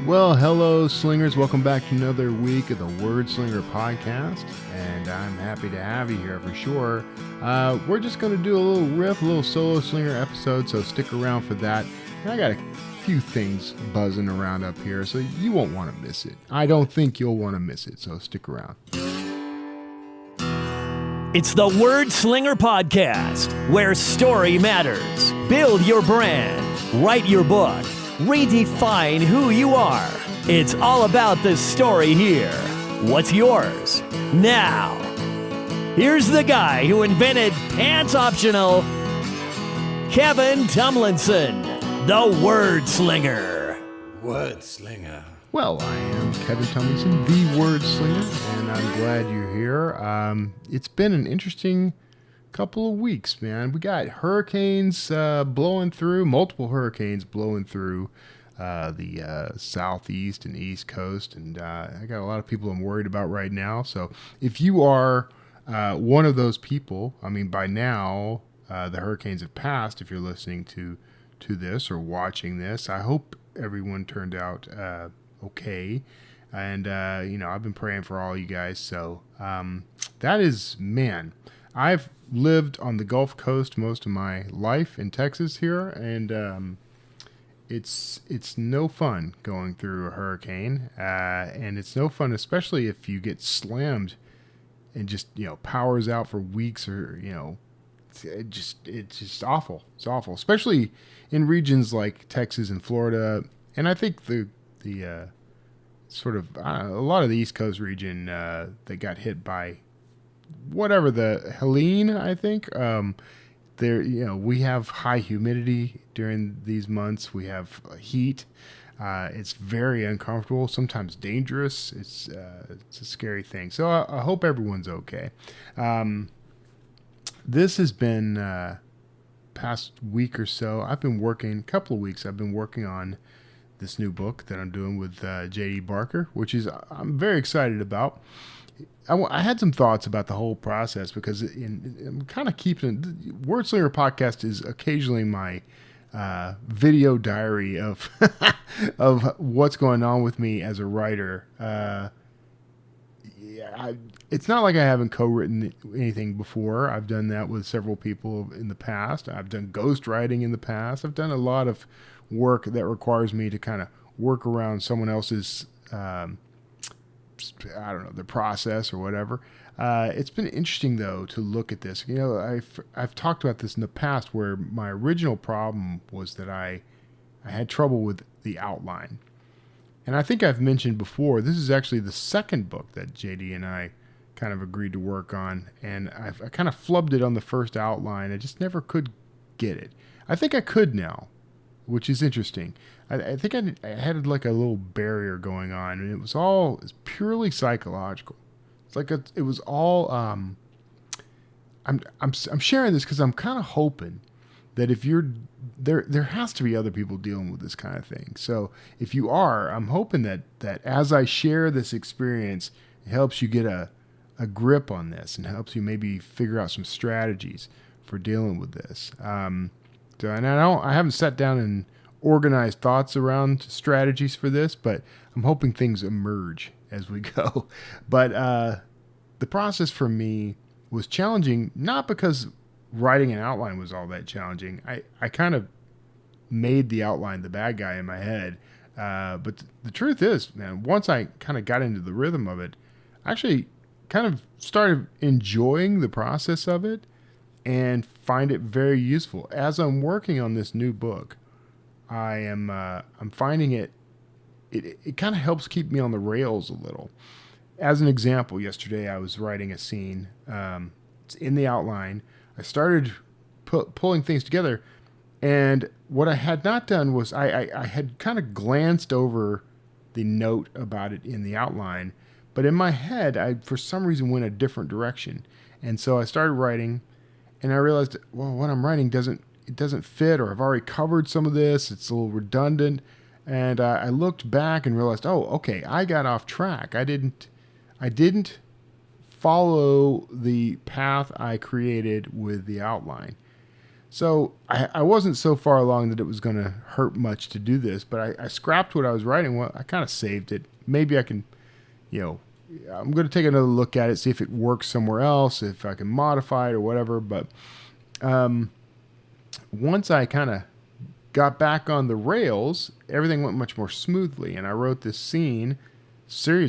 Well, hello, slingers. Welcome back to another week of the Wordslinger podcast, and I'm happy to have you here for sure. We're just going to do a little riff, a little solo slinger episode, so stick around for that. And I got a few things buzzing around up here, so you won't want to miss it. I don't think you'll want to miss it, so stick around. It's the Wordslinger podcast, where story matters. Build your brand, write your book, redefine who you are. It's all about the story here. What's yours? Now, here's the guy who invented pants optional, Kevin Tomlinson, the Wordslinger. Wordslinger. Well, I am Kevin Tomlinson, the Wordslinger, and I'm glad you're here. It's been an interesting couple of weeks, man. We got hurricanes blowing through, multiple hurricanes blowing through the southeast and east coast, and I got a lot of people I'm worried about right now. So if you are one of those people, I mean, by now the hurricanes have passed. If you're listening to this or watching this, I hope everyone turned out okay. And I've been praying for all you guys. So that is, man, I've lived on the Gulf Coast most of my life in Texas here, and it's no fun going through a hurricane, and it's no fun, especially if you get slammed and just powers out for weeks, or it's just awful. It's awful, especially in regions like Texas and Florida, and I think the sort of a lot of the East Coast region that got hit by whatever the Helene, I think. There, we have high humidity during these months. We have heat. It's very uncomfortable, sometimes dangerous. It's a scary thing. So I hope everyone's okay. This has been past week or so. I've been working, couple of weeks. I've been working on this new book that I'm doing with J.D. Barker, which is I'm very excited about. I had some thoughts about the whole process because I'm kind of keeping Wordslinger podcast is occasionally my video diary of of what's going on with me as a writer. It's not like I haven't co-written anything before. I've done that with several people in the past. I've done ghostwriting in the past. I've done a lot of work that requires me to kind of work around someone else's the process or whatever. It's been interesting though to look at this. I've talked about this in the past where my original problem was that I had trouble with the outline. And I think I've mentioned before, this is actually the second book that JD and I kind of agreed to work on, and I kind of flubbed it on the first outline. I just never could get it. I think I could now, which is interesting. I think I had like a little barrier going on, and it's purely psychological. It's like it was all. I'm sharing this because I'm kind of hoping that if you're there has to be other people dealing with this kind of thing. So if you are, I'm hoping that as I share this experience, it helps you get a grip on this and helps you maybe figure out some strategies for dealing with this. So, and I haven't sat down and organized thoughts around strategies for this, but I'm hoping things emerge as we go. But the process for me was challenging, not because writing an outline was all that challenging. I kind of made the outline the bad guy in my head. But the truth is, man, once I kind of got into the rhythm of it, I actually kind of started enjoying the process of it and find it very useful. As I'm working on this new book, I'm finding it kind of helps keep me on the rails a little. As an example, yesterday I was writing a scene. It's in the outline. I started pulling things together, and what I had not done was I had kind of glanced over the note about it in the outline, but in my head, I for some reason went a different direction. And so I started writing, and I realized, well, what I'm writing doesn't fit, or I've already covered some of this. It's a little redundant. And I looked back and realized, oh, okay, I got off track. I didn't follow the path I created with the outline. So I wasn't so far along that it was going to hurt much to do this, but I scrapped what I was writing. Well, I kind of saved it. Maybe I can, you know, I'm going to take another look at it, see if it works somewhere else, if I can modify it or whatever. But once I kind of got back on the rails, everything went much more smoothly. And I wrote this series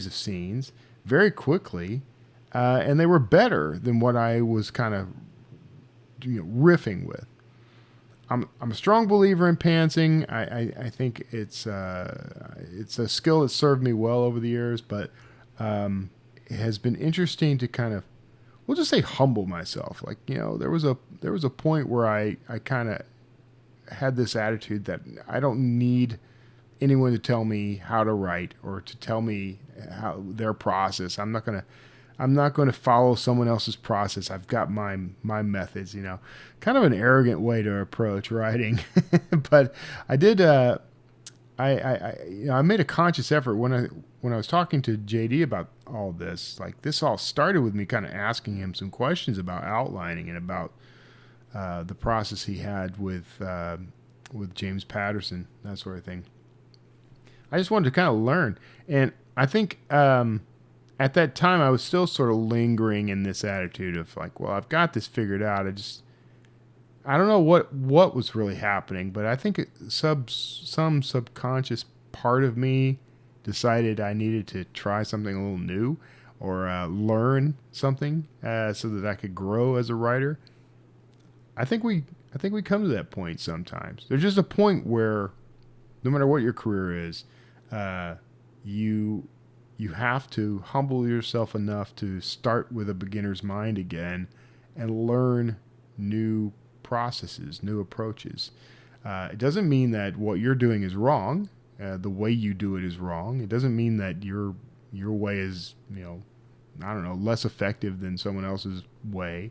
of scenes very quickly, and they were better than what I was kind of riffing with. I'm a strong believer in pantsing. I think it's a skill that served me well over the years, but it has been interesting to kind of, we'll just say, humble myself. Like, there was a point where I kind of had this attitude that I don't need anyone to tell me how to write or to tell me how their process. I'm not going to follow someone else's process. I've got my methods, kind of an arrogant way to approach writing. But I did, I made a conscious effort when I was talking to JD about all this. Like, this all started with me kind of asking him some questions about outlining and about the process he had with James Patterson, that sort of thing. I just wanted to kind of learn. And I think at that time I was still sort of lingering in this attitude of like, well, I've got this figured out. I don't know what was really happening, but I think some subconscious part of me decided I needed to try something a little new or learn something so that I could grow as a writer. I think we come to that point sometimes. There's just a point where no matter what your career is, you have to humble yourself enough to start with a beginner's mind again and learn new processes, new approaches. It doesn't mean that what you're doing is wrong. The way you do it is wrong. It doesn't mean that your way is, less effective than someone else's way.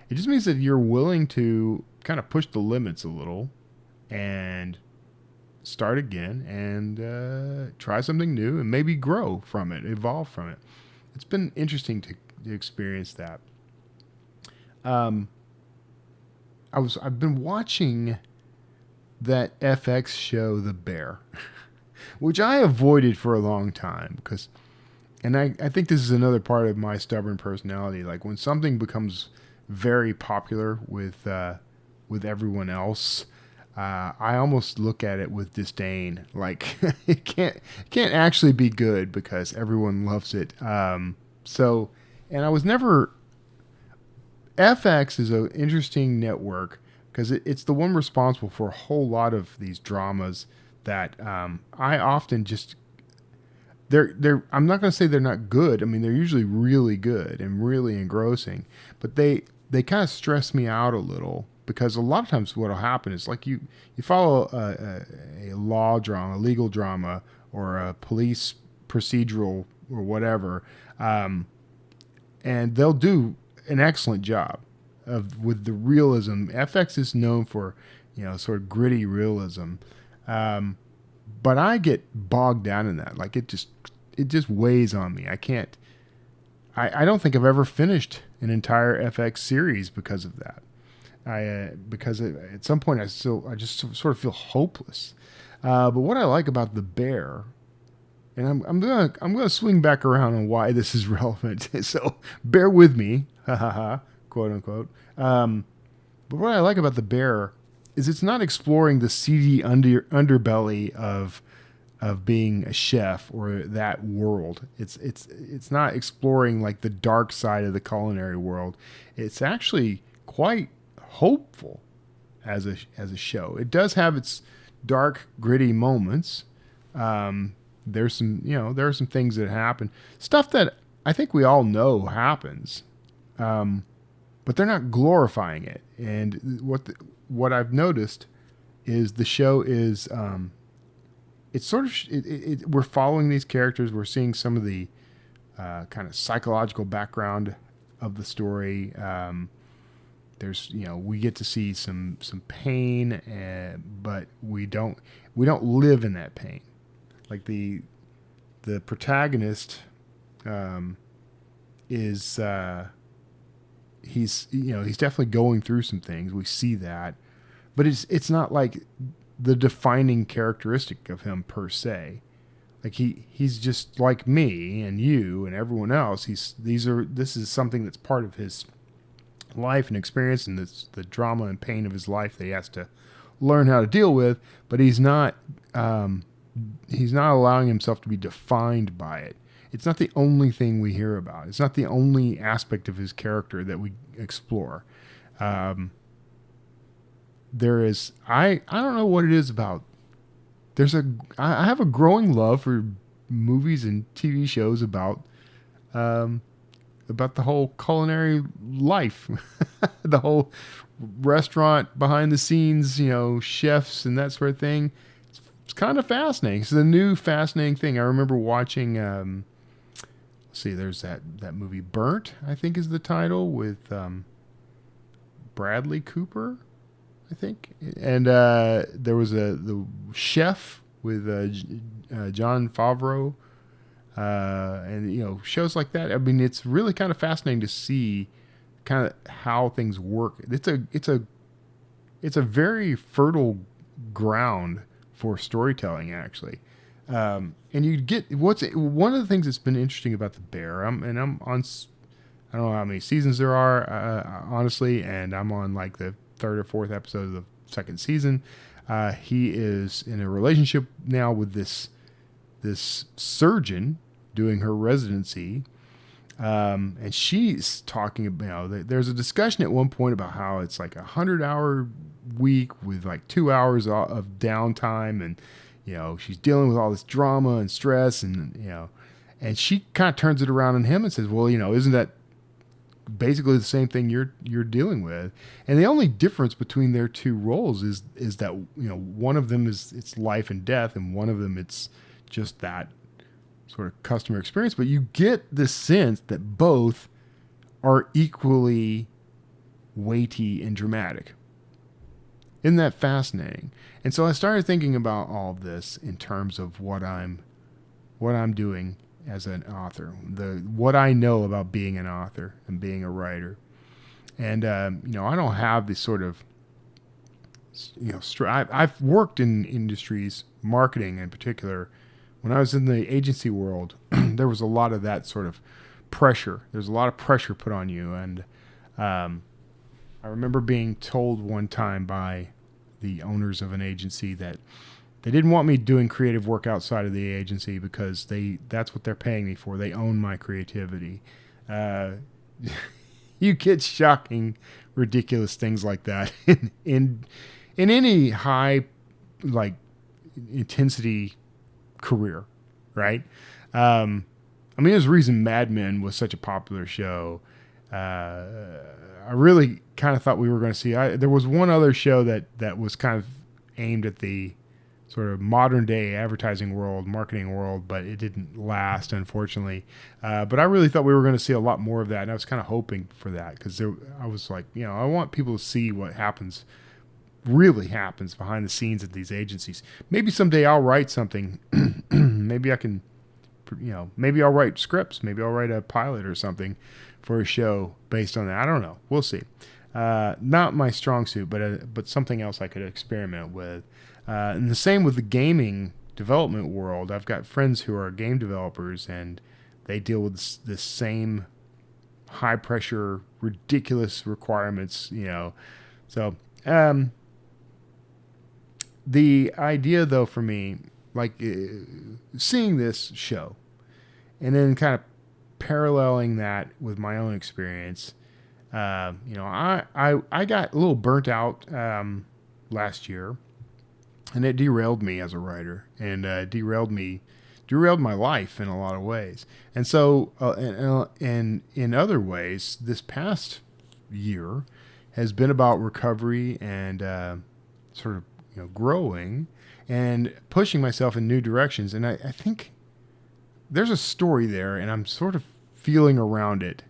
It just means that you're willing to kind of push the limits a little and start again and try something new and maybe grow from it, evolve from it. It's been interesting to experience that. I've been watching that FX show, The Bear, which I avoided for a long time because, and I think this is another part of my stubborn personality. Like, when something becomes very popular with everyone else, I almost look at it with disdain. Like, it can't actually be good because everyone loves it. And I was never. FX is an interesting network because it's the one responsible for a whole lot of these dramas that I often just. I'm not going to say they're not good. I mean, they're usually really good and really engrossing, but they kind of stress me out a little. Because a lot of times what will happen is, like, you follow a law drama, a legal drama, or a police procedural or whatever, and they'll do an excellent job with the realism. FX is known for, sort of gritty realism, but I get bogged down in that. Like, it just weighs on me. I don't think I've ever finished an entire FX series because of that. Because at some point I just sort of feel hopeless. But what I like about The Bear, and I'm gonna swing back around on why this is relevant. So bear with me, quote unquote. But what I like about The Bear is it's not exploring the seedy underbelly of being a chef or that world. It's not exploring like the dark side of the culinary world. It's actually quite hopeful as a show. It does have its dark, gritty moments. There's some, there are some things that happen, stuff that I think we all know happens, but they're not glorifying it. And what I've noticed is the show is, it's sort of, we're following these characters. We're seeing some of the kind of psychological background of the story. There's, we get to see some pain, but we don't live in that pain. Like the protagonist is he's definitely going through some things. We see that, but it's not like the defining characteristic of him per se. Like he's just like me and you and everyone else. This is something that's part of his life and experience, and it's the drama and pain of his life that he has to learn how to deal with. But he's not allowing himself to be defined by it. It's not the only thing we hear about. It's not the only aspect of his character that we explore. There is, I don't know what it is about. I have a growing love for movies and TV shows about the whole culinary life, the whole restaurant behind the scenes, chefs and that sort of thing. It's kind of fascinating. It's a new fascinating thing. I remember watching, there's that movie Burnt, I think is the title, with Bradley Cooper, I think. And there was the chef with John Favreau, and shows like that. I mean, it's really kind of fascinating to see kind of how things work. It's a very fertile ground for storytelling, actually. And you get one of the things that's been interesting about The Bear. I'm on, I don't know how many seasons there are, honestly, and I'm on like the third or fourth episode of the second season. He is in a relationship now with this surgeon doing her residency. And she's talking about, there's a discussion at one point about how it's like 100-hour week with like 2 hours of downtime, and she's dealing with all this drama and stress, and and she kind of turns it around on him and says, well, isn't that basically the same thing you're dealing with? And the only difference between their two roles is that one of them is it's life and death, and one of them it's just that sort of customer experience. But you get the sense that both are equally weighty and dramatic. Isn't that fascinating? And so I started thinking about all of this in terms of what I'm doing as an author, what I know about being an author and being a writer. And I don't have this sort of I've worked in industries, marketing in particular. When I was in the agency world, there was a lot of that sort of pressure. There's a lot of pressure put on you. And I remember being told one time by the owners of an agency that they didn't want me doing creative work outside of the agency because that's what they're paying me for. They own my creativity. You get shocking, ridiculous things like that in any high, like, intensity career, right? There's a reason Mad Men was such a popular show. I really kind of thought we were going to see. There was one other show that was kind of aimed at the sort of modern day advertising world, marketing world, but it didn't last, unfortunately. But I really thought we were going to see a lot more of that, and I was kind of hoping for that because I was like, I want people to see what really happens behind the scenes at these agencies. Maybe someday I'll write something. Maybe I can, maybe I'll write scripts. Maybe I'll write a pilot or something for a show based on that. I don't know. We'll see. Not my strong suit, but something else I could experiment with. And the same with the gaming development world. I've got friends who are game developers, and they deal with this same high pressure, ridiculous requirements, So, the idea though for me, like seeing this show and then kind of paralleling that with my own experience, I got a little burnt out last year, and it derailed me as a writer, and derailed my life in a lot of ways. And so, and in other ways, this past year has been about recovery and sort of growing and pushing myself in new directions. And I think there's a story there, and I'm sort of feeling around it.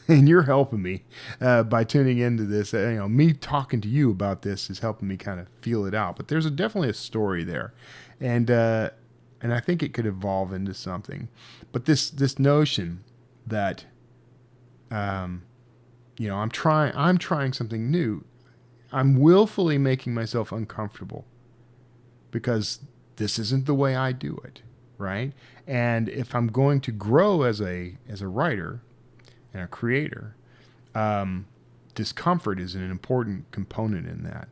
And you're helping me by tuning into this. Me talking to you about this is helping me kind of feel it out. But there's definitely a story there, and I think it could evolve into something. But this notion that I'm trying something new. I'm willfully making myself uncomfortable because this isn't the way I do it, right? And if I'm going to grow as a writer and a creator, discomfort is an important component in that.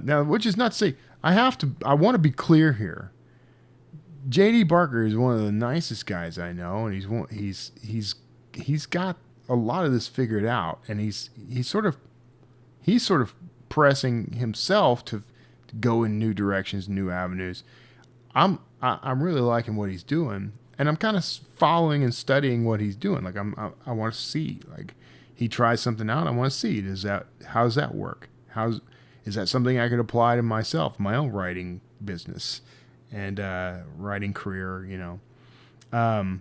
Now, which is not to say I want to be clear here. J.D. Barker is one of the nicest guys I know, and he's got a lot of this figured out, and he's sort of pressing himself to go in new directions, new avenues. I'm really liking what he's doing, and I'm kind of following and studying what he's doing. Like I want to see, like, he tries something out. I want to see, how does that work? Is that something I could apply to myself, my own writing business and writing career, and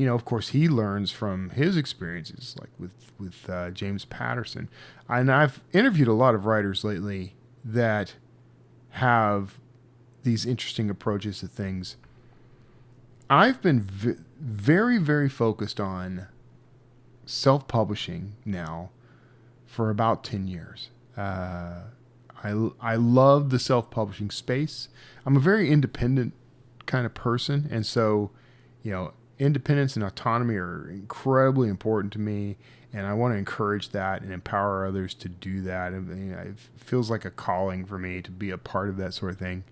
of course he learns from his experiences, like with James Patterson. And I've interviewed a lot of writers lately that have these interesting approaches to things. I've been very, very focused on self-publishing now for about 10 years. I love the self-publishing space. I'm a very independent kind of person, and so, independence and autonomy are incredibly important to me, and I want to encourage that and empower others to do that. And, it feels like a calling for me to be a part of that sort of thing.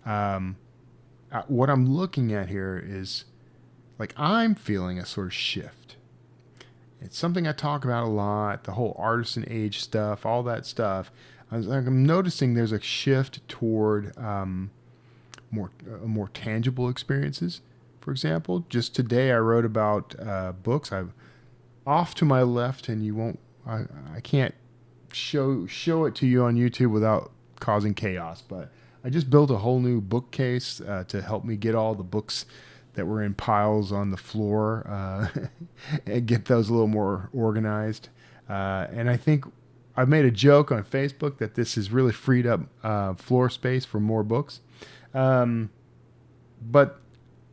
What I'm looking at here is, like, I'm feeling a sort of shift. It's something I talk about a lot, the whole artisan age stuff, all that stuff. I'm noticing there's a shift toward more tangible experiences. For example, just today I wrote about books. I'm off to my left, and I can't show it to you on YouTube without causing chaos. But I just built a whole new bookcase to help me get all the books that were in piles on the floor and get those a little more organized. And I think I made a joke on Facebook that this has really freed up floor space for more books. But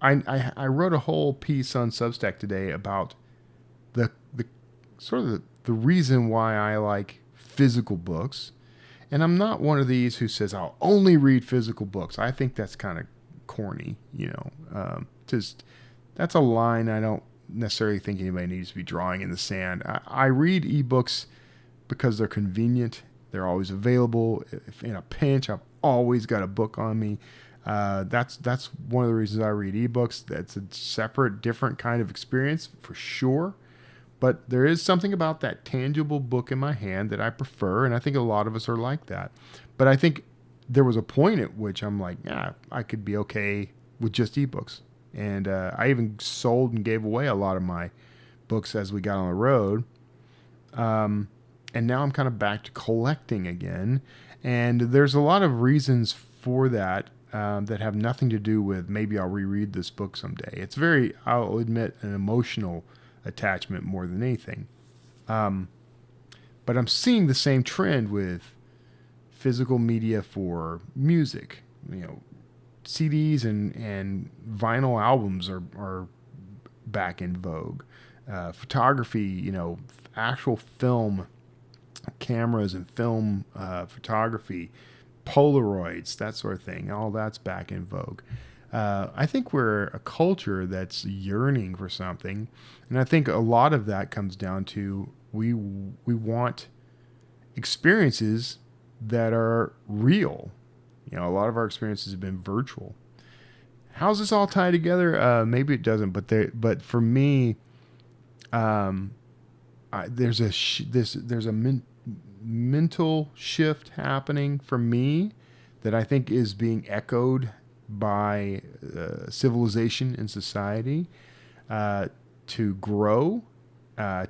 I wrote a whole piece on Substack today about the sort of the reason why I like physical books. And I'm not one of these who says I'll only read physical books. I think that's kind of corny, just that's a line I don't necessarily think anybody needs to be drawing in the sand. I read ebooks because they're convenient. They're always available. If in a pinch, I've always got a book on me. That's one of the reasons I read ebooks. That's a separate, different kind of experience for sure. But there is something about that tangible book in my hand that I prefer, and I think a lot of us are like that. But I think there was a point at which I'm like, I could be okay with just ebooks. And I even sold and gave away a lot of my books as we got on the road. And now I'm kind of back to collecting again. And there's a lot of reasons for that that have nothing to do with maybe I'll reread this book someday. It's I'll admit, an emotional attachment more than anything. But I'm seeing the same trend with physical media for music. CDs and vinyl albums are back in vogue. Photography, actual film cameras and film photography, Polaroids, that sort of thing, all that's back in vogue. I think we're a culture that's yearning for something, and I think a lot of that comes down to we want experiences that are real. A lot of our experiences have been virtual. How's this all tie together? Maybe it doesn't, but for me, there's a mental shift happening for me that I think is being echoed by civilization and society to grow,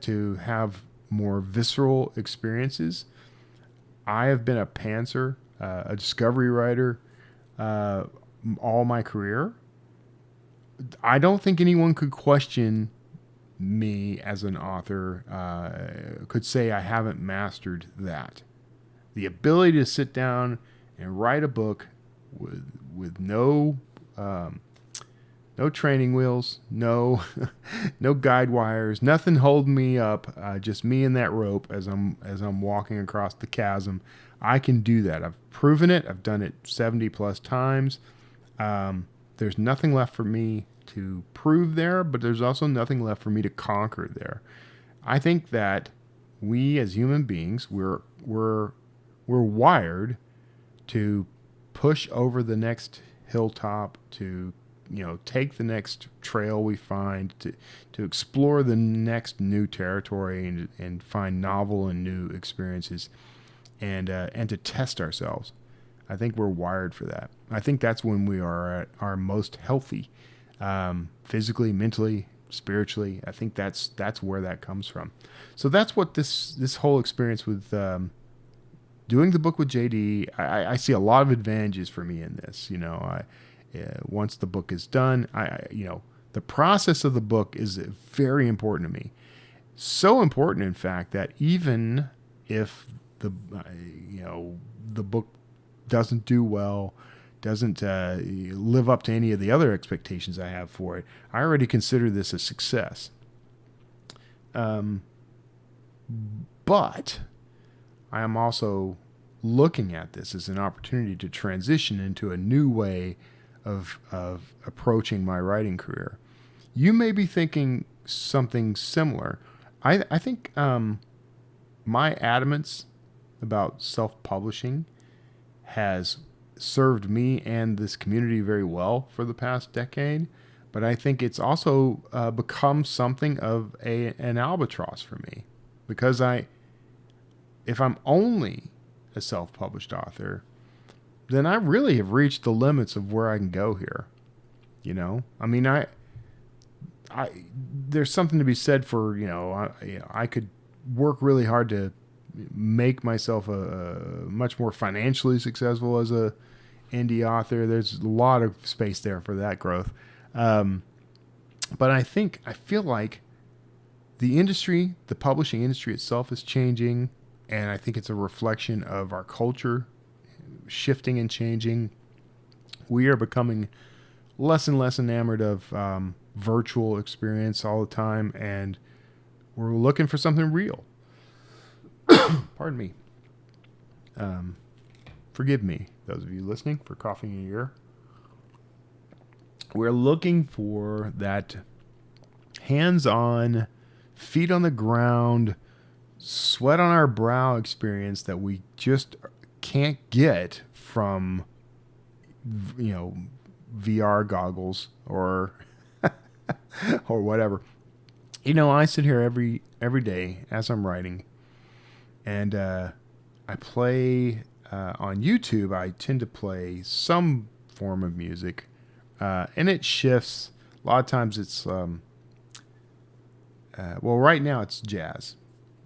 to have more visceral experiences. I have been a pantser, a discovery writer, all my career. I don't think anyone could question me as an author, could say I haven't mastered that. The ability to sit down and write a book with no No training wheels, no no guide wires, nothing holding me up. Just me and that rope as I'm walking across the chasm. I can do that. I've proven it. I've done it 70 plus times. There's nothing left for me to prove there, but there's also nothing left for me to conquer there. I think that we as human beings, we're wired to push over the next hilltop, to take the next trail we find, to explore the next new territory and find novel and new experiences, and to test ourselves. I think we're wired for that. I think that's when we are at our most healthy, physically, mentally, spiritually. I think that's where that comes from. So that's what this whole experience with doing the book with JD, I see a lot of advantages for me in this. Once the book is done, the process of the book is very important to me. So important, in fact, that even if the book doesn't do well, doesn't live up to any of the other expectations I have for it, I already consider this a success. But I am also looking at this as an opportunity to transition into a new way of approaching my writing career. You may be thinking something similar. I think my adamance about self-publishing has served me and this community very well for the past decade, but I think it's also become something of an albatross for me, because if I'm only a self-published author, then I really have reached the limits of where I can go here. I mean, there's something to be said for, I could work really hard to make myself a much more financially successful as a indie author. There's a lot of space there for that growth. But I feel like the industry, the publishing industry itself is changing, and I think it's a reflection of our culture shifting and changing. We are becoming less and less enamored of virtual experience all the time, and we're looking for something real. Pardon me. Forgive me, those of you listening, for coughing in your ear. We're looking for that hands-on, feet on the ground, sweat on our brow experience that we just can't get from, VR goggles or or whatever. I sit here every day as I'm writing, and I play on YouTube. I tend to play some form of music, and it shifts. A lot of times it's right now it's jazz,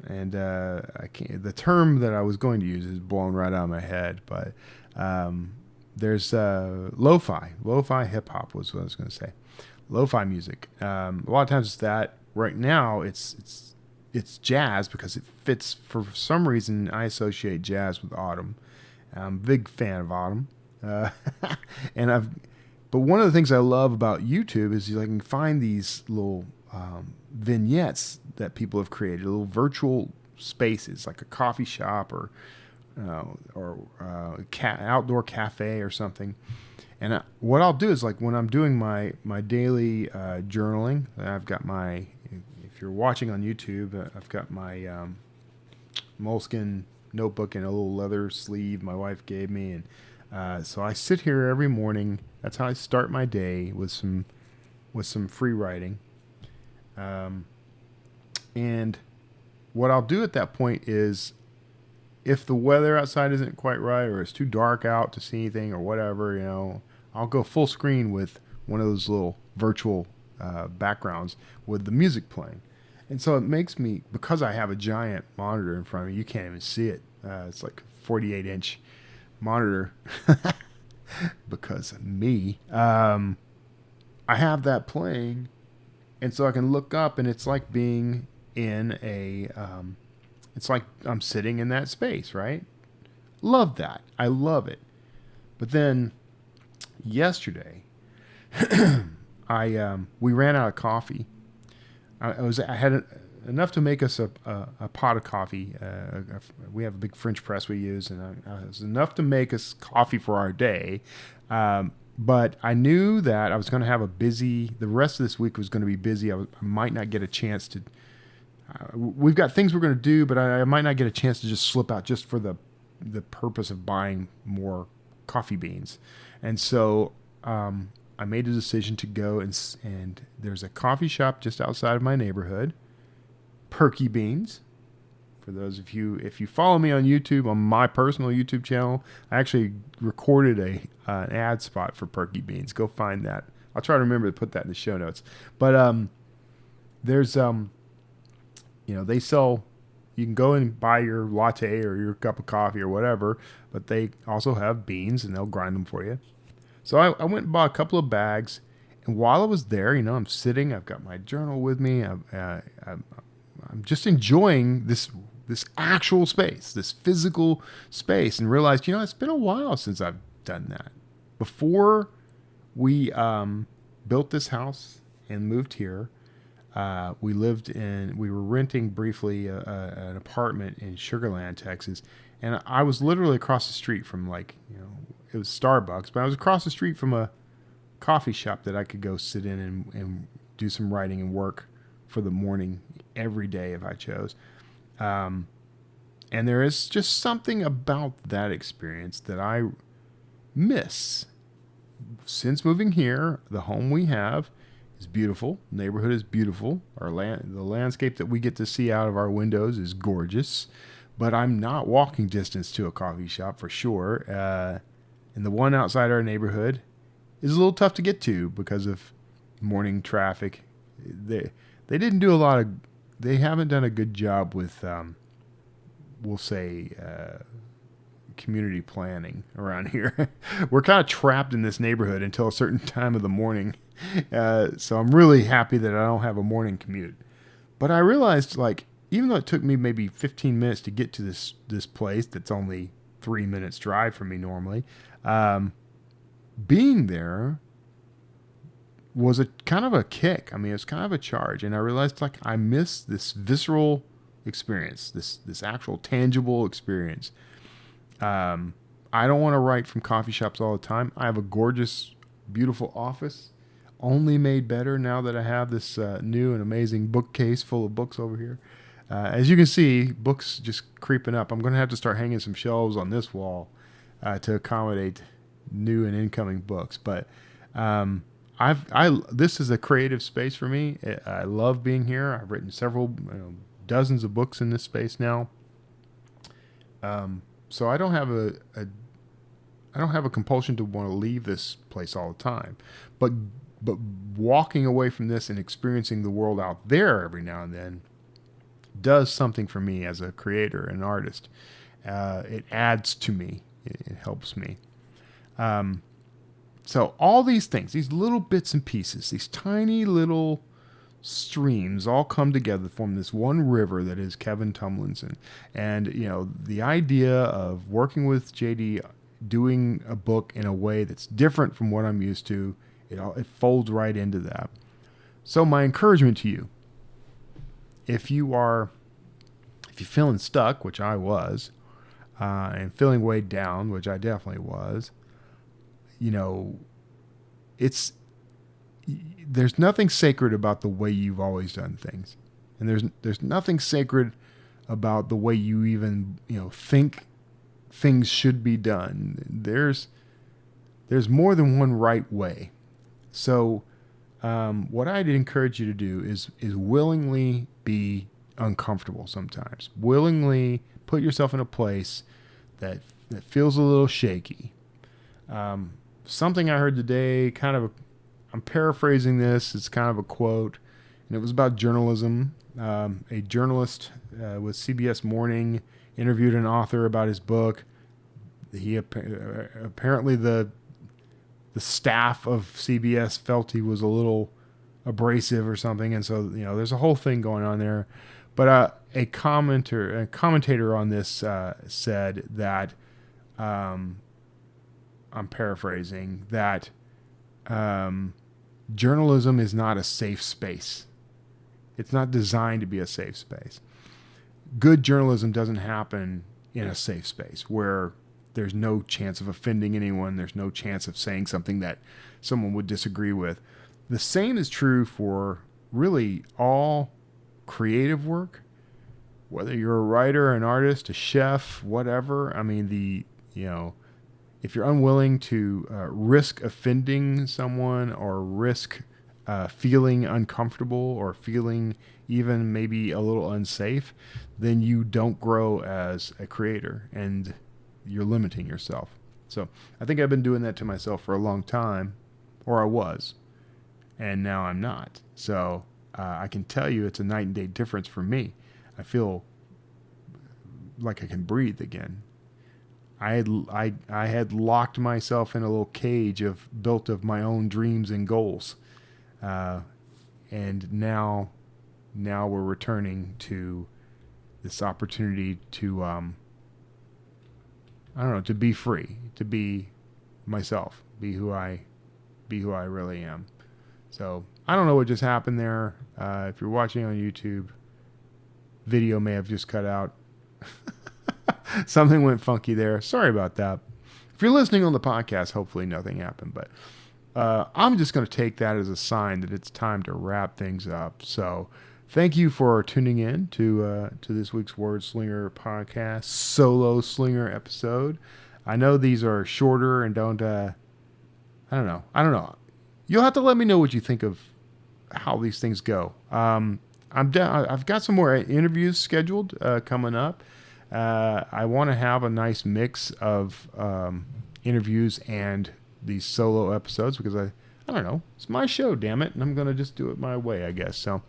and the term that I was going to use is blown right out of my head. But there's lo-fi hip hop was what I was going to say. Lo-fi music. A lot of times it's that. Right now it's jazz because it fits. For some reason, I associate jazz with autumn. I'm a big fan of autumn, but one of the things I love about YouTube is I can find these little vignettes that people have created, little virtual spaces like a coffee shop or outdoor cafe or something. And what I'll do is, like, when I'm doing my daily journaling, I've got if you're watching on YouTube, I've got my moleskin notebook and a little leather sleeve my wife gave me. And so I sit here every morning. That's how I start my day, with some free writing. And what I'll do at that point is, if the weather outside isn't quite right, or it's too dark out to see anything or whatever, I'll go full screen with one of those little virtual backgrounds with the music playing. And so it makes me, because I have a giant monitor in front of me, you can't even see it. It's like a 48-inch monitor because of me. I have that playing, and so I can look up, and it's like being in it's like I'm sitting in that space, right? Love that. I love it. But then yesterday, we ran out of coffee. I had enough to make us a pot of coffee. We have a big French press we use, and it was enough to make us coffee for our day. But I knew that I was going to have the rest of this week was going to be busy. I might not get a chance to. We've got things we're going to do, but I might not get a chance to just slip out just for the purpose of buying more coffee beans. And so I made a decision to go and there's a coffee shop just outside of my neighborhood, Perky Beans. For those of you, if you follow me on YouTube, on my personal YouTube channel, I actually recorded an ad spot for Perky Beans. Go find that. I'll try to remember to put that in the show notes. But there's they sell, you can go and buy your latte or your cup of coffee or whatever, but they also have beans and they'll grind them for you. So I went and bought a couple of bags, and while I was there, I'm sitting, I've got my journal with me, I'm just enjoying this actual space, this physical space, and realized, it's been a while since I've done that. Before we built this house and moved here, we were renting briefly an apartment in Sugar Land, Texas. And I was literally across the street from it was Starbucks, but I was across the street from a coffee shop that I could go sit in and do some writing and work for the morning every day if I chose. And there is just something about that experience that I miss. Since moving here, the home we have is beautiful. The neighborhood is beautiful. The landscape that we get to see out of our windows is gorgeous. But I'm not walking distance to a coffee shop for sure. And the one outside our neighborhood is a little tough to get to because of morning traffic. They haven't done a good job with, we'll say, community planning around here. We're kind of trapped in this neighborhood until a certain time of the morning. So I'm really happy that I don't have a morning commute. But I realized, even though it took me maybe 15 minutes to get to this place that's only 3 minutes drive from me normally, being there was a kind of a kick. I mean, it was kind of a charge. And I realized, I miss this visceral experience, this actual tangible experience. I don't want to write from coffee shops all the time. I have a gorgeous, beautiful office, only made better now that I have this new and amazing bookcase full of books over here. As you can see, books just creeping up. I'm going to have to start hanging some shelves on this wall to accommodate new and incoming books. But this is a creative space for me. I love being here. I've written several, dozens of books in this space now. So I don't have a compulsion to want to leave this place all the time. But walking away from this and experiencing the world out there every now and then does something for me as a creator and artist. It adds to me. It helps me. So all these things, these little bits and pieces, these tiny little streams all come together to form this one river that is Kevin Tumlinson. And, the idea of working with JD, doing a book in a way that's different from what I'm used to, it folds right into that. So my encouragement to you, if you're feeling stuck, which I was, and feeling weighed down, which I definitely was, there's nothing sacred about the way you've always done things. And there's nothing sacred about the way you even, think things should be done. There's more than one right way. So, what I'd encourage you to do is willingly be uncomfortable sometimes. Willingly put yourself in a place that feels a little shaky. Something I heard today, I'm paraphrasing this, it's kind of a quote, and it was about journalism. A journalist with CBS Morning interviewed an author about his book. He apparently the staff of CBS felt he was a little abrasive or something, and so there's a whole thing going on there. But a commentator on this said that, I'm paraphrasing, that journalism is not a safe space. It's not designed to be a safe space. Good journalism doesn't happen in a safe space where there's no chance of offending anyone. There's no chance of saying something that someone would disagree with. The same is true for really all creative work, whether you're a writer, an artist, a chef, whatever. I mean, if you're unwilling to risk offending someone or risk feeling uncomfortable or feeling even maybe a little unsafe, then you don't grow as a creator and you're limiting yourself. So I think I've been doing that to myself for a long time, or I was, and now I'm not. So I can tell you it's a night and day difference for me. I feel like I can breathe again. I had locked myself in a little cage built of my own dreams and goals. And now we're returning to this opportunity to, to be free, to be myself, be who I really am. So I don't know what just happened there. If you're watching on YouTube, video may have just cut out. Something went funky there. Sorry about that. If you're listening on the podcast, hopefully nothing happened, but I'm just going to take that as a sign that it's time to wrap things up. So thank you for tuning in to this week's Wordslinger podcast, solo slinger episode. I know these are shorter and don't, I don't know. You'll have to let me know what you think of how these things go. I've got some more interviews scheduled coming up. I want to have a nice mix of interviews and these solo episodes because I don't know, it's my show, damn it, and I'm gonna just do it my way, I guess. So,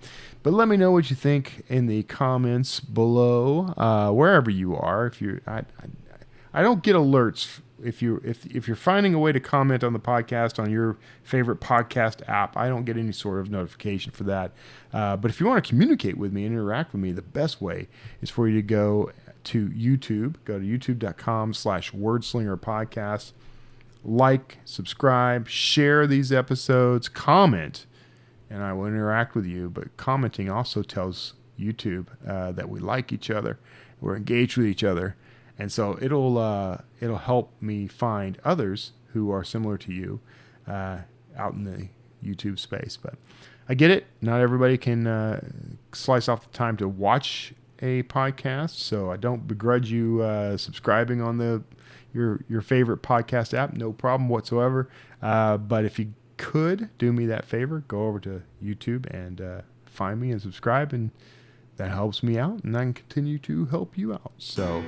but let me know what you think in the comments below, wherever you are. If you, I don't get alerts if you're finding a way to comment on the podcast on your favorite podcast app. I don't get any sort of notification for that. But if you want to communicate with me and interact with me, the best way is for you to go to YouTube. Go to youtube.com/wordslingerpodcast. Like, subscribe, share these episodes, comment, and I will interact with you. But commenting also tells YouTube that we like each other, we're engaged with each other, and so it'll help me find others who are similar to you out in the YouTube space. But I get it. Not everybody can slice off the time to watch a podcast, so I don't begrudge you subscribing on your favorite podcast app. No problem whatsoever. But if you could do me that favor, go over to YouTube and find me and subscribe, and that helps me out, and I can continue to help you out. So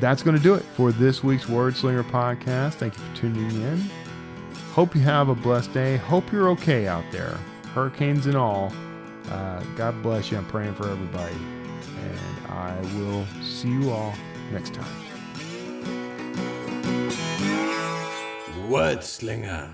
that's going to do it for this week's Wordslinger podcast. Thank you for tuning in. Hope you have a blessed day. Hope you're okay out there, hurricanes and all. God bless you. I'm praying for everybody. And I will see you all next time. Wordslinger.